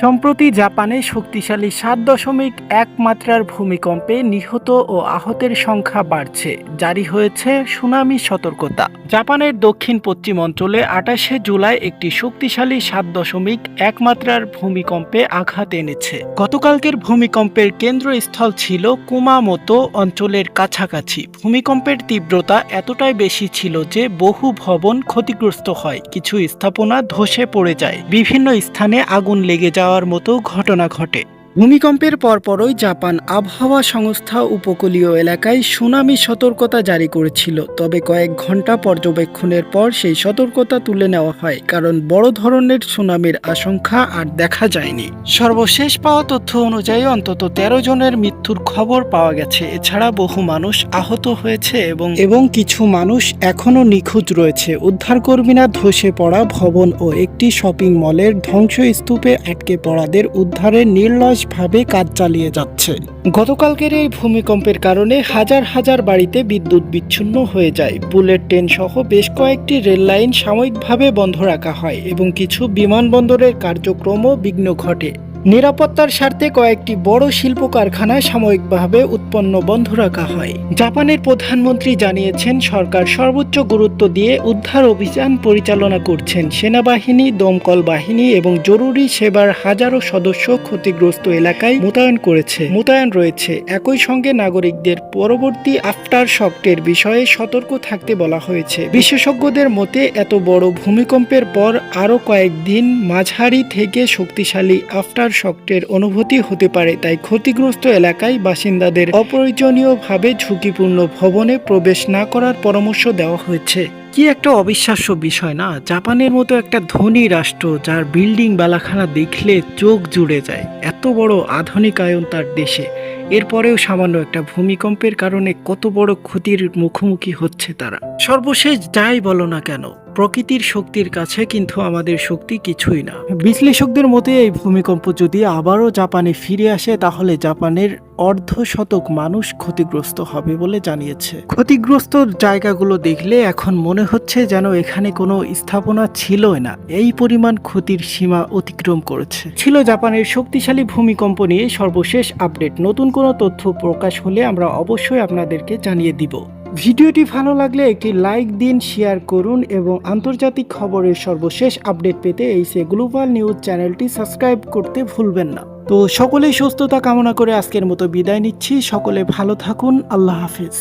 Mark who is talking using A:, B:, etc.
A: সম্প্রতি জাপানে শক্তিশালী ৭.১ মাত্রার ভূমিকম্পে নিহত ও আহতের সংখ্যা বাড়ছে। জারি হয়েছে সুনামি সতর্কতা। জাপানের দক্ষিণ পশ্চিম অঞ্চলে ২৮শে জুলাই একটি শক্তিশালী ৭.১ মাত্রার ভূমিকম্পে আঘাত এনেছে। গতকালকের ভূমিকম্পের কেন্দ্রস্থল ছিল কুমামোতো অঞ্চলের কাছাকাছি। ভূমিকম্পের তীব্রতা এতটাই বেশি ছিল যে বহু ভবন ক্ষতিগ্রস্ত হয়, কিছু স্থাপনা ধসে পড়ে যায়, বিভিন্ন স্থানে আগুন লেগে যাওয়ার মতো ঘটনা ঘটে। ভূমিকম্পের পরপরই জাপান আবহাওয়া সংস্থা উপকূলীয় এলাকায় সুনামি সতর্কতা জারি করেছিল। তবে কয়েক ঘন্টা পর্যবেক্ষণের পর সেই সতর্কতা তুলে নেওয়া হয়, কারণ বড় ধরনের সুনামির আশঙ্কা আর দেখা যায়নি। সর্বশেষ পাওয়া তথ্য অনুযায়ী অন্তত ১৩ জনের মৃত্যুর খবর পাওয়া গেছে। এছাড়া বহু মানুষ আহত হয়েছে এবং কিছু মানুষ এখনও নিখোঁজ রয়েছে। উদ্ধারকর্মীরা ধসে পড়া ভবন ও একটি শপিং মলের ধ্বংসস্তূপে আটকে পড়াদের উদ্ধারে নির্লসভাবে কাজ চালিয়ে যাচ্ছে। গতকালকের এই ভূমিকম্পের কারণে হাজার হাজার বাড়িতে বিদ্যুৎ বিচ্ছিন্ন হয়ে যায়। বুলেট ট্রেন সহ বেশ কয়েকটি রেল লাইন সাময়িকভাবে বন্ধ রাখা হয় এবং কিছু বিমানবন্দরের কার্যক্রমও বিঘ্ন ঘটে। নিরাপত্তার স্বার্থে কয়েকটি বড় শিল্প কারখানা সাময়িকভাবে উৎপন্ন বন্ধ রাখা হয়। জাপানের প্রধানমন্ত্রী জানিয়েছেন, সরকার সর্বোচ্চ গুরুত্ব দিয়ে উদ্ধার অভিযান পরিচালনা করছেন। সেনাবাহিনী, দমকল বাহিনী এবং জরুরি সেবার হাজারো সদস্য ক্ষতিগ্রস্ত এলাকায় মোতায়েন রয়েছে। একই সঙ্গে নাগরিকদের পরবর্তী আফটার শকের বিষয়ে সতর্ক থাকতে বলা হয়েছে। বিশেষজ্ঞদের মতে, এত বড় ভূমিকম্পের পর আরও কয়েকদিন মাঝারি থেকে শক্তিশালী আফটার শকের অনুভূতি হতে পারে। তাই ক্ষতিগ্রস্ত এলাকায় বাসিন্দাদের অপ্রয়োজনীয়ভাবে ঝুঁকিপূর্ণ ভবনে প্রবেশ না করার পরামর্শ দেওয়া হয়েছে। কি একটা অবিশ্বাস্য বিষয় না? জাপানের মতো একটা ধনী রাষ্ট্র, যার বিল্ডিং বালাখানা দেখলে চোখ জুড়ে যায়, এত বড় আধুনিকায়ন তার দেশে, এরপরেও সামান্য একটা ভূমিকম্পের কারণে কত বড় ক্ষতির মুখোমুখি হচ্ছে তারা। সর্বশেষ যাই বলো না কেন, প্রকৃতির শক্তির কাছে কিন্তু আমাদের শক্তি কিছুই না। বিশ্লেষকদের মতে এই ভূমিকম্প যদি আবারও জাপানে ফিরে আসে, তাহলে জাপানের অর্ধশতক মানুষ ক্ষতিগ্রস্ত হবে বলে জানিয়েছে। ক্ষতিগ্রস্ত জায়গাগুলো দেখলে এখন মনে হচ্ছে যেন এখানে কোনো স্থাপনা ছিলই না, এই পরিমাণ ক্ষতির সীমা অতিক্রম করেছে। ছিল জাপানের শক্তিশালী ভূমিকম্প নিয়ে সর্বশেষ আপডেট। নতুন কোনো তথ্য প্রকাশ হলে আমরা অবশ্যই আপনাদেরকে জানিয়ে দিব। ভিডিওটি ভালো লাগলে একটি লাইক দিন, শেয়ার করুন এবং আন্তর্জাতিক খবরের সর্বশেষ আপডেট পেতে এইসে গ্লোবাল নিউজ চ্যানেলটি সাবস্ক্রাইব করতে ভুলবেন না। তো সকলেই সুস্থতা কামনা করে আজকের মতো বিদায় নিচ্ছি। সকলে ভালো থাকুন। আল্লাহ হাফেজ।